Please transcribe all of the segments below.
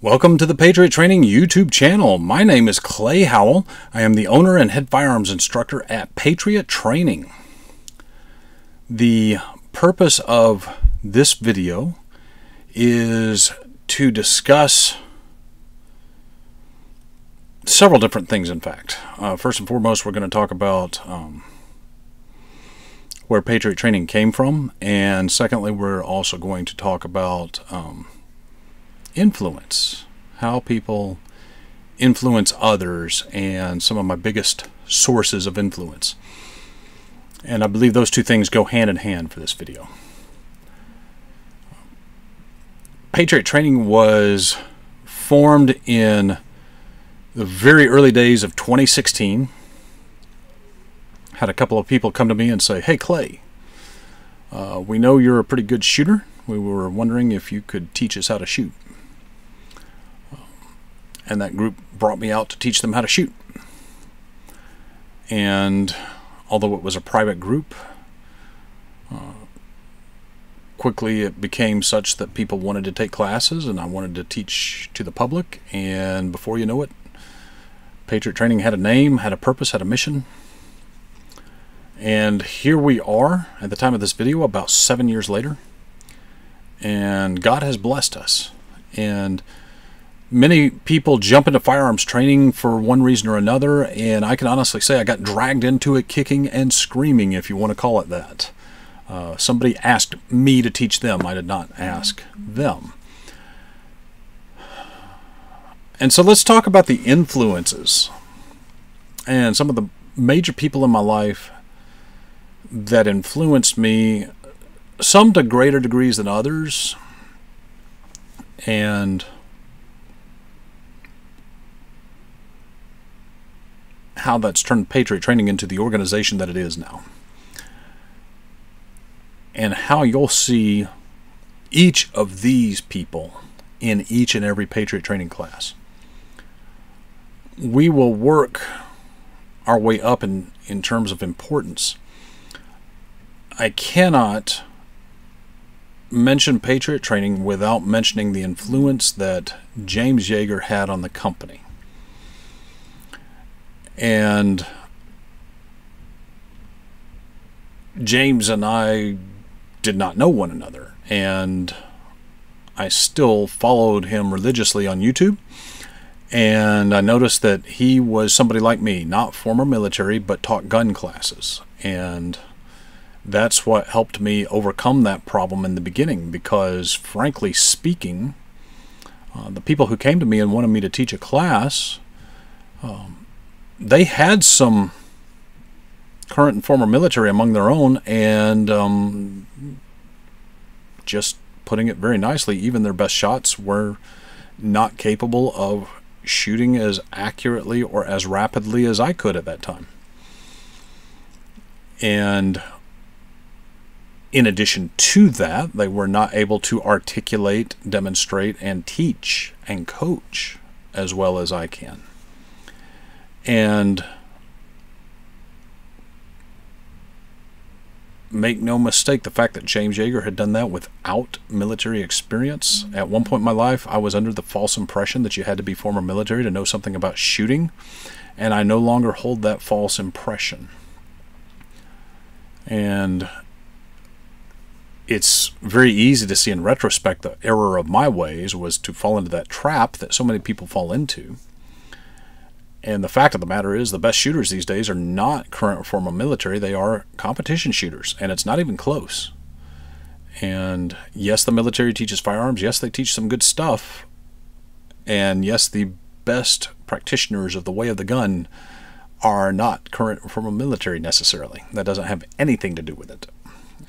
Welcome to the Patriot Training YouTube channel. My name is Clay Howell. I am the owner and head firearms instructor at Patriot Training. The purpose of this video is to discuss several different things, in fact. First and foremost, we're going to talk about where Patriot Training came from, and secondly, we're also going to talk about influence, how people influence others, and some of my biggest sources of influence. And I believe those two things go hand in hand for this video. Patriot Training was formed in the very early days of 2016. Had a couple of people come to me and say, "Hey Clay, we know you're a pretty good shooter. We were wondering if you could teach us how to shoot." And that group brought me out to teach them how to shoot. And although it was a private group, quickly it became such that people wanted to take classes, and I wanted to teach to the public. And before you know it, Patriot Training had a name, had a purpose, had a mission. And here we are at the time of this video, about 7 years later. And God has blessed us. And many people jump into firearms training for one reason or another, and I can honestly say I got dragged into it kicking and screaming, if you want to call it that. Somebody asked me to teach them. I did not ask them. And so let's talk about the influences and some of the major people in my life that influenced me, some to greater degrees than others, and how that's turned Patriot Training into the organization that it is now. And how you'll see each of these people in each and every Patriot Training class. We will work our way up in terms of importance. I cannot mention Patriot Training without mentioning the influence that James Yeager had on the company. And James and I did not know one another, and I still followed him religiously on YouTube, and I noticed that he was somebody like me, not former military, but taught gun classes. And that's what helped me overcome that problem in the beginning, because frankly speaking, the people who came to me and wanted me to teach a class, they had some current and former military among their own, and just putting it very nicely, even their best shots were not capable of shooting as accurately or as rapidly as I could at that time. And in addition to that, they were not able to articulate, demonstrate, and teach and coach as well as I can. And make no mistake, the fact that James Yeager had done that without military experience. At one point in my life, I was under the false impression that you had to be former military to know something about shooting, and I no longer hold that false impression. And it's very easy to see in retrospect the error of my ways was to fall into that trap that so many people fall into. And the fact of the matter is, the best shooters these days are not current or former military. They are competition shooters, and it's not even close. And yes, the military teaches firearms. Yes, they teach some good stuff. And yes, the best practitioners of the way of the gun are not current or former military necessarily. That doesn't have anything to do with it.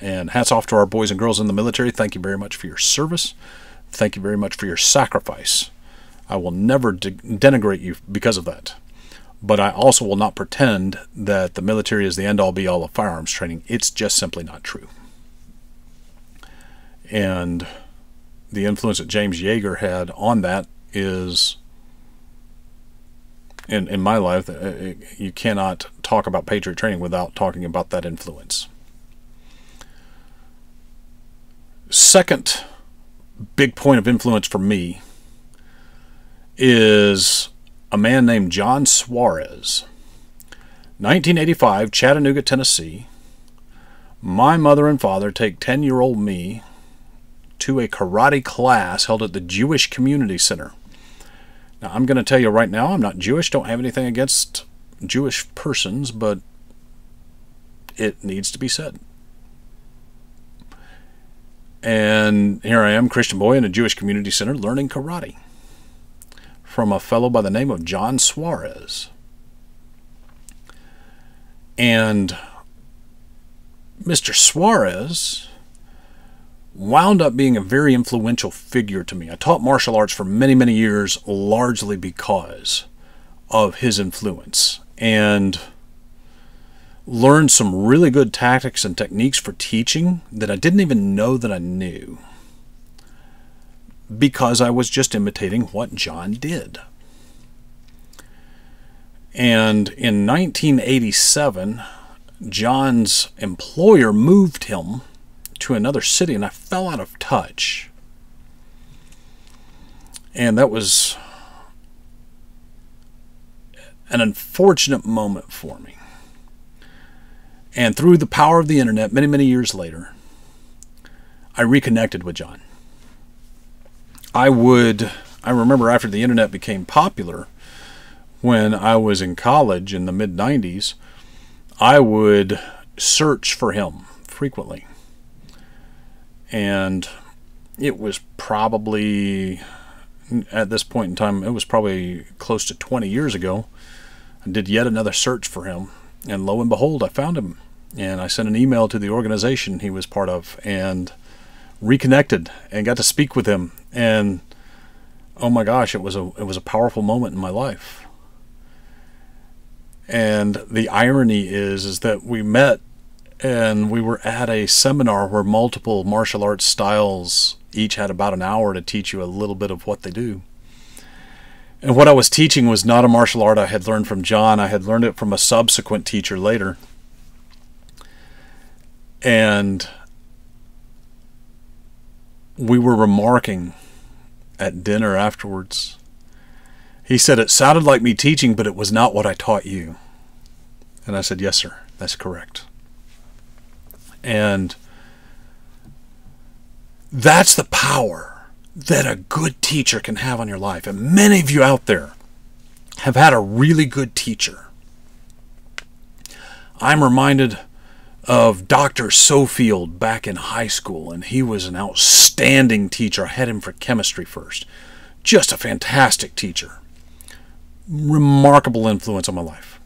And hats off to our boys and girls in the military. Thank you very much for your service. Thank you very much for your sacrifice. I will never denigrate you because of that. But I also will not pretend that the military is the end-all be-all of firearms training. It's just simply not true. And the influence that James Yeager had on that is, in my life, you cannot talk about Patriot Training without talking about that influence. second big point of influence for me is a man named John Suarez. 1985, Chattanooga, Tennessee. My mother and father take 10-year-old me to a karate class held at the Jewish Community Center. Now, I'm going to tell you right now, I'm not Jewish, don't have anything against Jewish persons, but it needs to be said. And here I am, Christian boy in a Jewish community center, learning karate from a fellow by the name of John Suarez. And Mr. Suarez wound up being a very influential figure to me. I taught martial arts for many, many years, largely because of his influence, and learned some really good tactics and techniques for teaching that I didn't even know that I knew, because I was just imitating what John did. And in 1987, John's employer moved him to another city, and I fell out of touch. And that was an unfortunate moment for me. And through the power of the internet, many, many years later, I reconnected with John. I remember after the internet became popular, when I was in college in the mid-90s, I would search for him frequently. And it was probably, at this point in time, it was probably close to 20 years ago, I did yet another search for him. And lo and behold, I found him. And I sent an email to the organization he was part of and reconnected and got to speak with him. And oh my gosh, it was a powerful moment in my life. And the irony is that we met and we were at a seminar where multiple martial arts styles each had about an hour to teach you a little bit of what they do. And what I was teaching was not a martial art I had learned from John. I had learned it from a subsequent teacher later. And we were remarking at dinner afterwards. He said, "It sounded like me teaching, but it was not what I taught you." And I said, "Yes, sir, that's correct." And that's the power that a good teacher can have on your life. And many of you out there have had a really good teacher. I'm reminded of Dr. Sofield back in high school, and he was an outstanding teacher. I had him for chemistry first. Just a fantastic teacher. Remarkable influence on my life.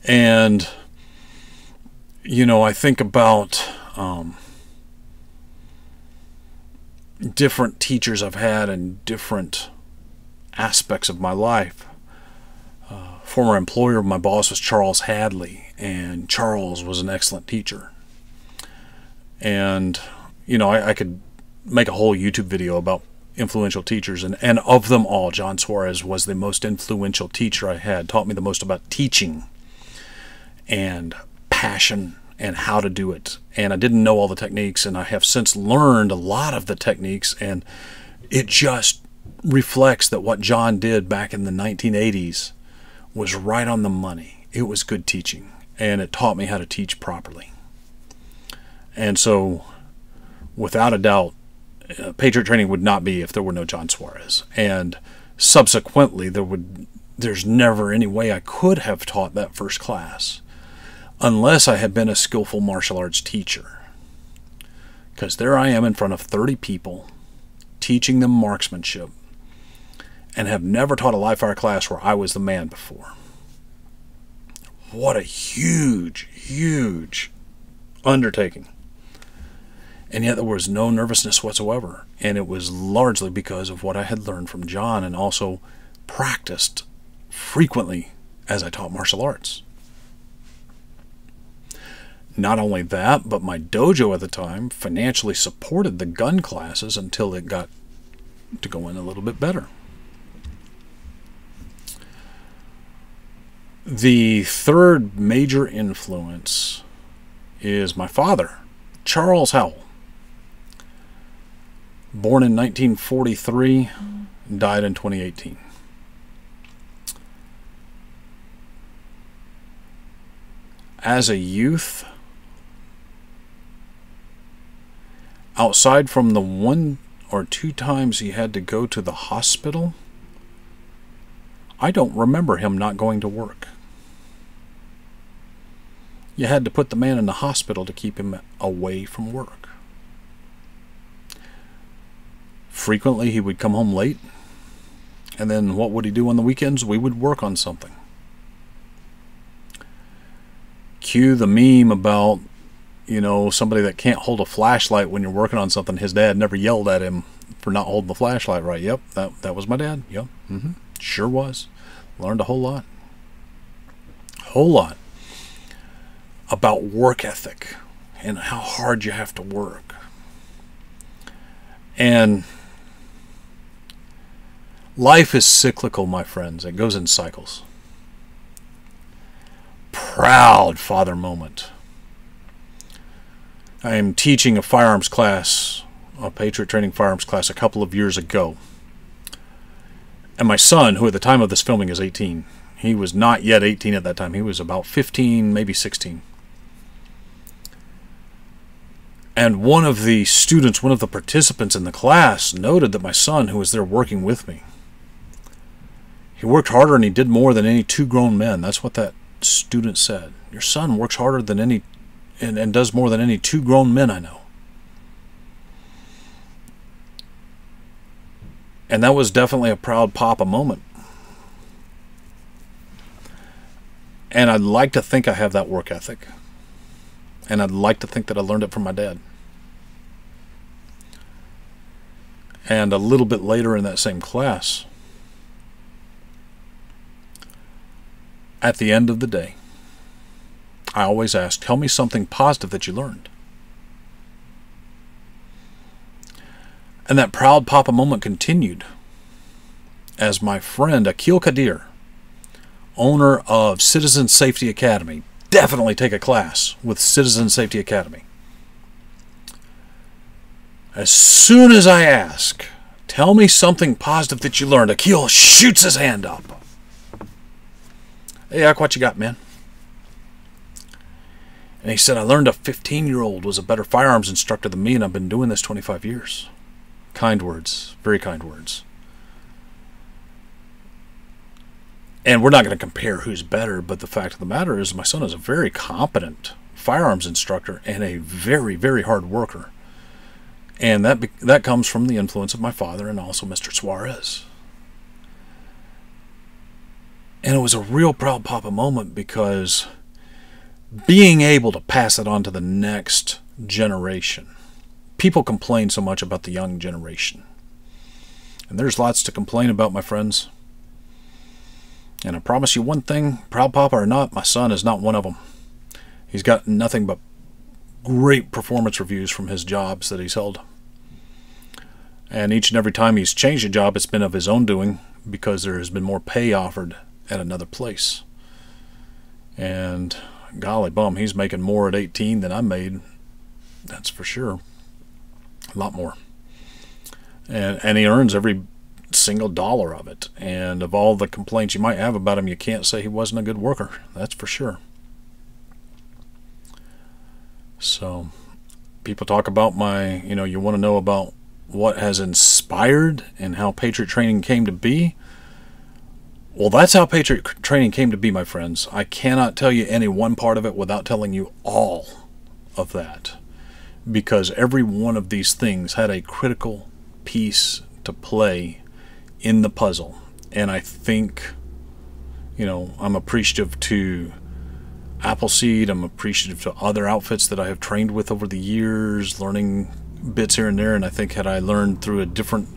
And, you know, I think about different teachers I've had in different aspects of my life. Former employer of my boss was Charles Hadley, and Charles was an excellent teacher. And, you know, I could make a whole YouTube video about influential teachers, and of them all, John Suarez was the most influential teacher I had. Taught me the most about teaching and passion and how to do it. And I didn't know all the techniques, and I have since learned a lot of the techniques, and it just reflects that what John did back in the 1980s was right on the money. It was good teaching, and it taught me how to teach properly. And so, without a doubt, Patriot Training would not be if there were no John Suarez. And subsequently, there's never any way I could have taught that first class unless I had been a skillful martial arts teacher. Because there I am in front of 30 people teaching them marksmanship, and have never taught a live fire class where I was the man before. What a huge, huge undertaking. And yet there was no nervousness whatsoever. And it was largely because of what I had learned from John, and also practiced frequently as I taught martial arts. Not only that, but my dojo at the time financially supported the gun classes until it got to go in a little bit better. The third major influence is my father, Charles Howell. Born in 1943, died in 2018. As a youth, outside from the 1 or 2 times he had to go to the hospital, I don't remember him not going to work. You had to put the man in the hospital to keep him away from work. Frequently he would come home late, and then what would he do on the weekends? We would work on something. Cue the meme about, somebody that can't hold a flashlight when you're working on something. His dad never yelled at him for not holding the flashlight right. Yep, that was my dad. Yep, sure was. Learned a whole lot. About work ethic and how hard you have to work. And life is cyclical, my friends. It goes in cycles. Proud father moment. I am teaching a firearms class, a Patriot Training firearms class, a couple of years ago. And my son, who at the time of this filming is 18, he was not yet 18 at that time. He was about 15, maybe 16. And one of the students, one of the participants in the class, noted that my son, who was there working with me, he worked harder and he did more than any 2 grown men. That's what that student said. Your son works harder than any and does more than any 2 grown men I know. And that was definitely a proud papa moment. And I'd like to think I have that work ethic. And I'd like to think that I learned it from my dad. And a little bit later in that same class, at the end of the day, I always ask, tell me something positive that you learned. And that proud papa moment continued as my friend Akil Kadir, owner of Citizen Safety Academy, definitely take a class with Citizen Safety Academy. As soon as I ask, tell me something positive that you learned, Akil shoots his hand up. Hey, Ak, what you got, man? And he said, I learned a 15-year-old was a better firearms instructor than me, and I've been doing this 25 years. Kind words, very kind words. And we're not going to compare who's better, but the fact of the matter is my son is a very competent firearms instructor and a very, very hard worker. And that comes from the influence of my father and also Mr. Suarez. And it was a real proud papa moment because being able to pass it on to the next generation. People complain so much about the young generation. And there's lots to complain about, my friends. And I promise you one thing, proud papa or not, my son is not one of them. He's got nothing but great performance reviews from his jobs that he's held. And each and every time he's changed a job, it's been of his own doing because there has been more pay offered at another place. And golly bum, he's making more at 18 than I made. That's for sure. A lot more. And he earns every single dollar of it. And of all the complaints you might have about him, you can't say he wasn't a good worker. That's for sure. So people talk about my, you want to know about what has inspired and how Patriot Training came to be. Well, that's how Patriot Training came to be, my friends. I cannot tell you any one part of it without telling you all of that. Because every one of these things had a critical piece to play in the puzzle. And I think, I'm appreciative to Appleseed. I'm appreciative to other outfits that I have trained with over the years, learning bits here and there. And I think had I learned through a different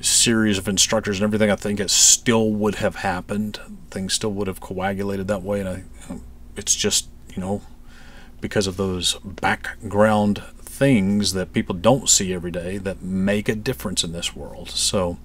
series of instructors and everything, I think it still would have happened. Things still would have coagulated that way. And it's just, because of those background things that people don't see every day that make a difference in this world. So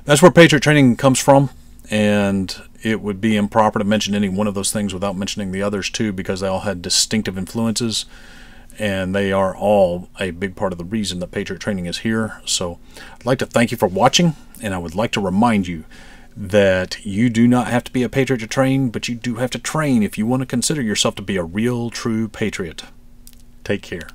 that's where Patriot Training comes from. And it would be improper to mention any one of those things without mentioning the others too, because they all had distinctive influences. and they are all a big part of the reason that Patriot Training is here. So I'd like to thank you for watching, and I would like to remind you that you do not have to be a patriot to train, but you do have to train if you want to consider yourself to be a real, true patriot. Take care.